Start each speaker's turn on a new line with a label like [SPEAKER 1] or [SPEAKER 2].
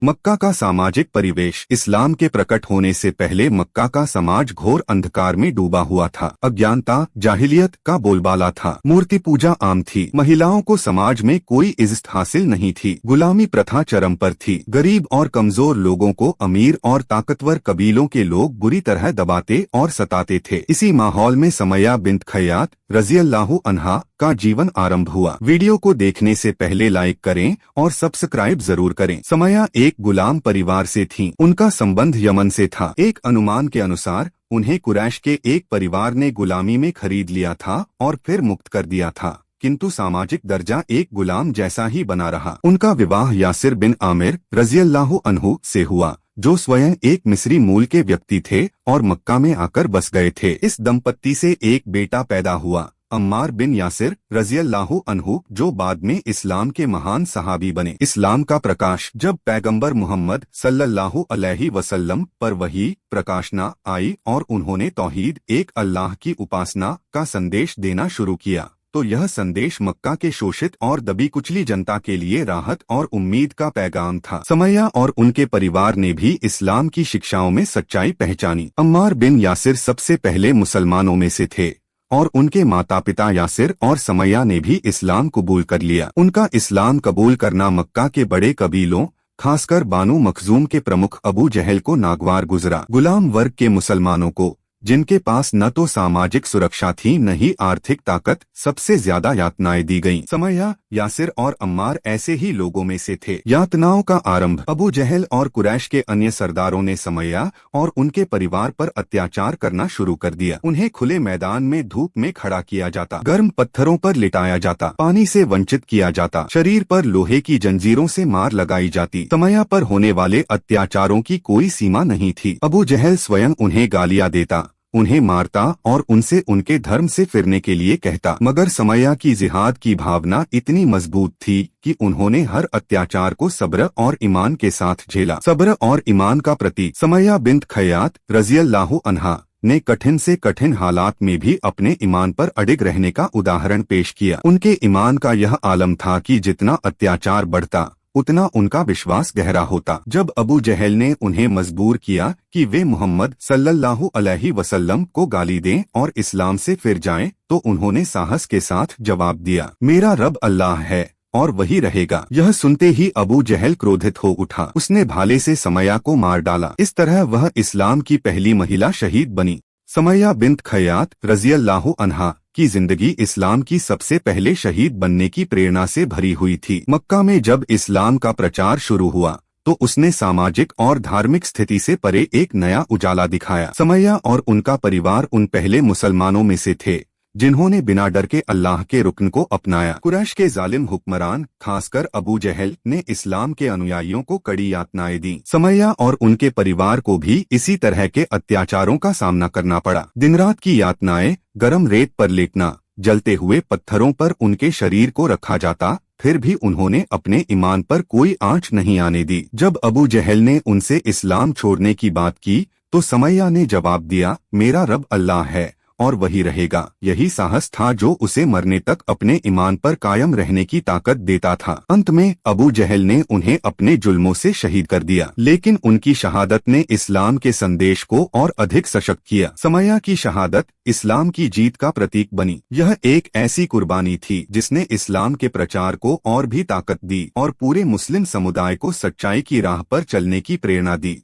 [SPEAKER 1] मक्का का सामाजिक परिवेश। इस्लाम के प्रकट होने से पहले मक्का का समाज घोर अंधकार में डूबा हुआ था। अज्ञानता, जाहिलियत का बोलबाला था। मूर्ति पूजा आम थी। महिलाओं को समाज में कोई इज्जत हासिल नहीं थी। गुलामी प्रथा चरम पर थी। गरीब और कमजोर लोगों को अमीर और ताकतवर कबीलों के लोग बुरी तरह दबाते और सताते थे। इसी माहौल में समय्या बिन्त खय्यात रज़ियल्लाहु अन्हा का जीवन आरंभ हुआ। वीडियो को देखने से पहले लाइक करें और सब्सक्राइब जरूर करें। समय्या एक गुलाम परिवार से थीं। उनका संबंध यमन से था। एक अनुमान के अनुसार उन्हें कुरैश के एक परिवार ने गुलामी में खरीद लिया था और फिर मुक्त कर दिया था, किंतु सामाजिक दर्जा एक गुलाम जैसा ही बना रहा। उनका विवाह यासिर बिन आमिर रज़ियल्लाहु अन्हु से हुआ, जो स्वयं एक मिस्री मूल के व्यक्ति थे और मक्का में आकर बस गए थे। इस दंपत्ति से एक बेटा पैदा हुआ, अम्मार बिन यासिर रज़ियल्लाहु अन्हु, जो बाद में इस्लाम के महान सहाबी बने। इस्लाम का प्रकाश। जब पैगंबर मोहम्मद सल्लल्लाहु अलैहि वसल्लम पर वही प्रकाशना आई और उन्होंने तौहीद, एक अल्लाह की उपासना का संदेश देना शुरू किया, तो यह संदेश मक्का के शोषित और दबी कुचली जनता के लिए राहत और उम्मीद का पैगाम था। समय्या और उनके परिवार ने भी इस्लाम की शिक्षाओं में सच्चाई पहचानी। अम्मार बिन यासिर सबसे पहले मुसलमानों में से थे और उनके माता पिता यासिर और समय्या ने भी इस्लाम कबूल कर लिया। उनका इस्लाम कबूल करना मक्का के बड़े कबीलों, खासकर बानु मखजूम के प्रमुख अबू जहल को नागवार गुजरा। गुलाम वर्ग के मुसलमानों को, जिनके पास न तो सामाजिक सुरक्षा थी न ही आर्थिक ताकत, सबसे ज्यादा यातनाएं दी गईं। समय्या, यासिर और अम्मार ऐसे ही लोगों में से थे। यातनाओं का आरंभ। अबू जहल और कुरैश के अन्य सरदारों ने समय्या और उनके परिवार पर अत्याचार करना शुरू कर दिया। उन्हें खुले मैदान में धूप में खड़ा किया जाता, गर्म पत्थरों पर लिटाया जाता, पानी से वंचित किया जाता, शरीर पर लोहे की जंजीरों से मार लगाई जाती। समय्या पर होने वाले अत्याचारों की कोई सीमा नहीं थी। अबू जहल स्वयं उन्हें गालियां देता, उन्हें मारता और उनसे उनके धर्म से फिरने के लिए कहता, मगर समय्या की जिहाद की भावना इतनी मजबूत थी कि उन्होंने हर अत्याचार को सब्र और ईमान के साथ झेला। सब्र और ईमान का प्रतीक। समय्या बिन्त खय्यात रज़ियल्लाहु अन्हा ने कठिन से कठिन हालात में भी अपने ईमान पर अडिग रहने का उदाहरण पेश किया। उनके ईमान का यह आलम था कि जितना अत्याचार बढ़ता, उतना उनका विश्वास गहरा होता। जब अबू जहल ने उन्हें मजबूर किया कि वे मोहम्मद सल्लल्लाहु अलैहि वसल्लम को गाली दें और इस्लाम से फिर जाएं, तो उन्होंने साहस के साथ जवाब दिया, मेरा रब अल्लाह है और वही रहेगा। यह सुनते ही अबू जहल क्रोधित हो उठा। उसने भाले से समय्या को मार डाला। इस तरह वह इस्लाम की पहली महिला शहीद बनी। समय्या बिन्त खय्यात रज़ियल्लाहु अन्हा की जिंदगी इस्लाम की सबसे पहले शहीद बनने की प्रेरणा से भरी हुई थी। मक्का में जब इस्लाम का प्रचार शुरू हुआ, तो उसने सामाजिक और धार्मिक स्थिति से परे एक नया उजाला दिखाया। समय्या और उनका परिवार उन पहले मुसलमानों में से थे जिन्होंने बिना डर के अल्लाह के रुकन को अपनाया। कुरैश के जालिम हुक्मरान, खासकर अबू जहल, ने इस्लाम के अनुयायियों को कड़ी यातनाएं दी। समय्या और उनके परिवार को भी इसी तरह के अत्याचारों का सामना करना पड़ा। दिन रात की यातनाएं, गरम रेत पर लेटना, जलते हुए पत्थरों पर उनके शरीर को रखा जाता, फिर भी उन्होंने अपने ईमान पर कोई आंच नहीं आने दी। जब अबू जहल ने उनसे इस्लाम छोड़ने की बात की, तो समय्या ने जवाब दिया, मेरा रब अल्लाह है और वही रहेगा। यही साहस था जो उसे मरने तक अपने ईमान पर कायम रहने की ताकत देता था। अंत में अबू जहल ने उन्हें अपने जुल्मों से शहीद कर दिया, लेकिन उनकी शहादत ने इस्लाम के संदेश को और अधिक सशक्त किया। समय्या की शहादत इस्लाम की जीत का प्रतीक बनी। यह एक ऐसी कुर्बानी थी जिसने इस्लाम के प्रचार को और भी ताकत दी और पूरे मुस्लिम समुदाय को सच्चाई की राह पर चलने की प्रेरणा दी।